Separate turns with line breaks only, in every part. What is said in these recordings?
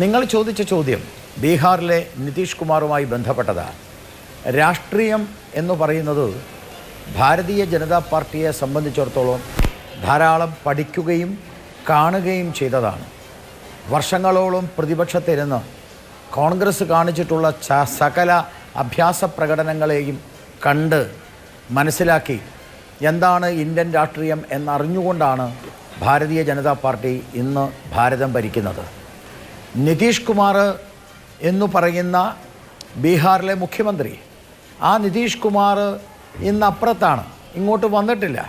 നിങ്ങൾ ചോദിച്ച ചോദ്യം ബീഹാറിലെ നിതീഷ് കുമാറുമായി ബന്ധപ്പെട്ടതാണ്. രാഷ്ട്രീയം എന്ന് പറയുന്നത് ഭാരതീയ ജനതാ പാർട്ടിയെ സംബന്ധിച്ചിടത്തോളം ധാരാളം പഠിക്കുകയും കാണുകയും ചെയ്തതാണ്. വർഷങ്ങളോളം പ്രതിപക്ഷത്തിരുന്ന് കോൺഗ്രസ് കാണിച്ചിട്ടുള്ള സകല അഭ്യാസ പ്രകടനങ്ങളെയും കണ്ട് മനസ്സിലാക്കി എന്താണ് ഇന്ത്യൻ രാഷ്ട്രീയം എന്നറിഞ്ഞുകൊണ്ടാണ് ഭാരതീയ ജനതാ പാർട്ടി ഇന്ന് ഭാരതം ഭരിക്കുന്നത്. നിതീഷ് കുമാർ എന്ന് പറയുന്ന ബീഹാറിലെ മുഖ്യമന്ത്രി, ആ നിതീഷ് കുമാർ ഇന്ന് അപ്പുറത്താണ്, ഇങ്ങോട്ട് വന്നിട്ടില്ല.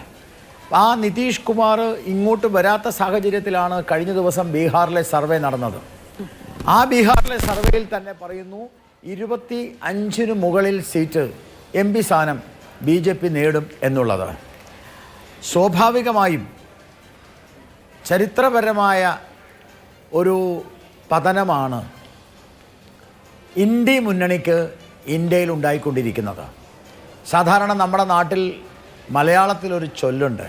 ആ നിതീഷ് കുമാർ ഇങ്ങോട്ട് വരാത്ത സാഹചര്യത്തിലാണ് കഴിഞ്ഞ ദിവസം ബീഹാറിലെ സർവേ നടന്നത്. ആ ബീഹാറിലെ സർവേയിൽ തന്നെ പറയുന്നു 25 മുകളിൽ സീറ്റ് MP സ്ഥാനം BJP നേടും എന്നുള്ളത്. സ്വാഭാവികമായും ചരിത്രപരമായ ഒരു പതനമാണ് ഇന്ത്യ മുന്നണിക്ക് ഇന്ത്യയിൽ ഉണ്ടായിക്കൊണ്ടിരിക്കുന്നത്. സാധാരണ നമ്മുടെ നാട്ടിൽ മലയാളത്തിലൊരു ചൊല്ലുണ്ട്,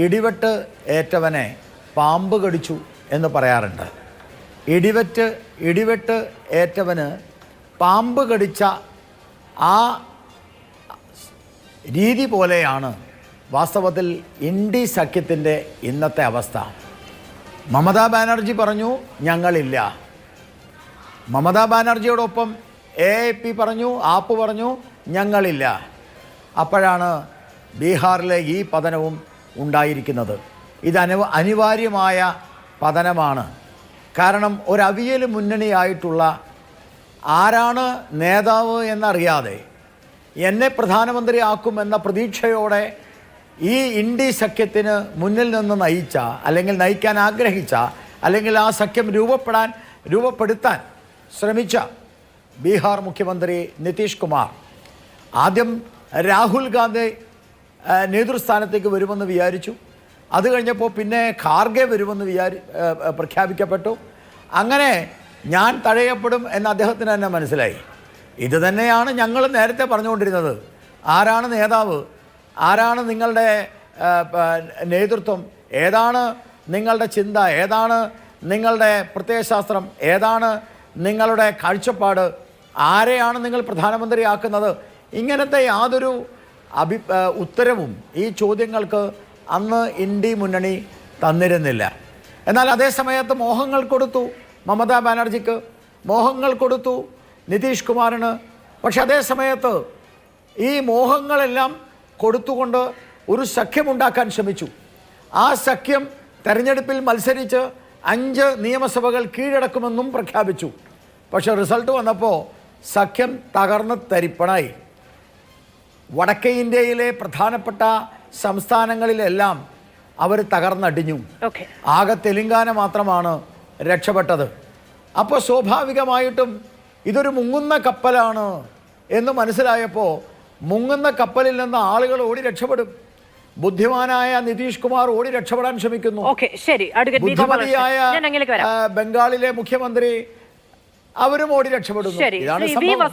ഇടിവെട്ട് ഏറ്റവനെ പാമ്പ് കടിച്ചു എന്ന് പറയാറുണ്ട്. ഇടിവെട്ട് ഏറ്റവന് പാമ്പ് കടിച്ച ആ രീതി പോലെയാണ് വാസ്തവത്തിൽ ഇന്ത്യ സഖ്യത്തിൻ്റെ ഇന്നത്തെ അവസ്ഥ. മമതാ ബാനർജി പറഞ്ഞു ഞങ്ങളില്ല. മമതാ ബാനർജിയോടൊപ്പം AAP പറഞ്ഞു, ആപ്പ് പറഞ്ഞു ഞങ്ങളില്ല. അപ്പോഴാണ് ബീഹാറിലെ ഈ പതനവും ഉണ്ടായിരിക്കുന്നത്. ഇത് അനിവാര്യമായ പതനമാണ്. കാരണം ഒരവിയൽ മുന്നണിയായിട്ടുള്ള ആരാണ് നേതാവ് എന്നറിയാതെ എന്നെ പ്രധാനമന്ത്രിയാക്കുമെന്ന പ്രതീക്ഷയോടെ ഈ ഇന്ത്യ സഖ്യത്തിന് മുന്നിൽ നിന്ന് നയിച്ച, അല്ലെങ്കിൽ നയിക്കാൻ ആഗ്രഹിച്ച, അല്ലെങ്കിൽ ആ സഖ്യം രൂപപ്പെടുത്താൻ ശ്രമിച്ച ബീഹാർ മുഖ്യമന്ത്രി നിതീഷ് കുമാർ ആദ്യം രാഹുൽ ഗാന്ധി നേതൃസ്ഥാനത്തേക്ക് വരുമെന്ന് വിചാരിച്ചു. അത് കഴിഞ്ഞപ്പോൾ പിന്നെ ഖാർഗെ വരുമെന്ന് പ്രഖ്യാപിക്കപ്പെട്ടു. അങ്ങനെ ഞാൻ തഴയപ്പെടും എന്ന് അദ്ദേഹത്തിന് തന്നെ മനസ്സിലായി. ഇത് തന്നെയാണ് ഞങ്ങൾ നേരത്തെ പറഞ്ഞുകൊണ്ടിരുന്നത്. ആരാണ് നേതാവ്, ആരാണ് നിങ്ങളുടെ നേതൃത്വം, ഏതാണ് നിങ്ങളുടെ ചിന്ത, ഏതാണ് നിങ്ങളുടെ പ്രത്യയശാസ്ത്രം, ഏതാണ് നിങ്ങളുടെ കാഴ്ചപ്പാട്, ആരെയാണ് നിങ്ങൾ പ്രധാനമന്ത്രിയാക്കുന്നത്, ഇങ്ങനത്തെ യാതൊരു ഉത്തരവും ഈ ചോദ്യങ്ങൾക്ക് അന്ന് ഇന്ത്യ മുന്നണി തന്നിരുന്നില്ല. എന്നാൽ അതേ സമയത്ത് മോഹങ്ങൾ കൊടുത്തു മമതാ ബാനർജിക്ക്, മോഹങ്ങൾ കൊടുത്തു നിതീഷ് കുമാറിന്. പക്ഷെ അതേ സമയത്ത് ഈ മോഹങ്ങളെല്ലാം കൊടുത്തുകൊണ്ട് ഒരു സഖ്യമുണ്ടാക്കാൻ ശ്രമിച്ചു. ആ സഖ്യം തെരഞ്ഞെടുപ്പിൽ മത്സരിച്ച് 5 നിയമസഭകൾ കീഴടക്കുമെന്നും പ്രഖ്യാപിച്ചു. പക്ഷെ റിസൾട്ട് വന്നപ്പോൾ സഖ്യം തകർന്ന് തരിപ്പണായി. വടക്കേ ഇന്ത്യയിലെ പ്രധാനപ്പെട്ട സംസ്ഥാനങ്ങളിലെല്ലാം അവർ തകർന്നടിഞ്ഞു. ആകെ തെലങ്കാന മാത്രമാണ് രക്ഷപ്പെട്ടത്. അപ്പോൾ സ്വാഭാവികമായിട്ടും ഇതൊരു മുങ്ങുന്ന കപ്പലാണ് എന്ന് മനസ്സിലായപ്പോൾ മുങ്ങുന്ന കപ്പലിൽ നിന്ന് ആളുകൾ ഓടി രക്ഷപ്പെടും. ബുദ്ധിമാനായ നിതീഷ് കുമാർ ഓടി രക്ഷപ്പെടാൻ ശ്രമിക്കുന്നു. ബുദ്ധിമതിയായ ബംഗാളിലെ മുഖ്യമന്ത്രി അവരും ഓടി രക്ഷപ്പെടുന്നു. ഇതാണ് സംഭവം.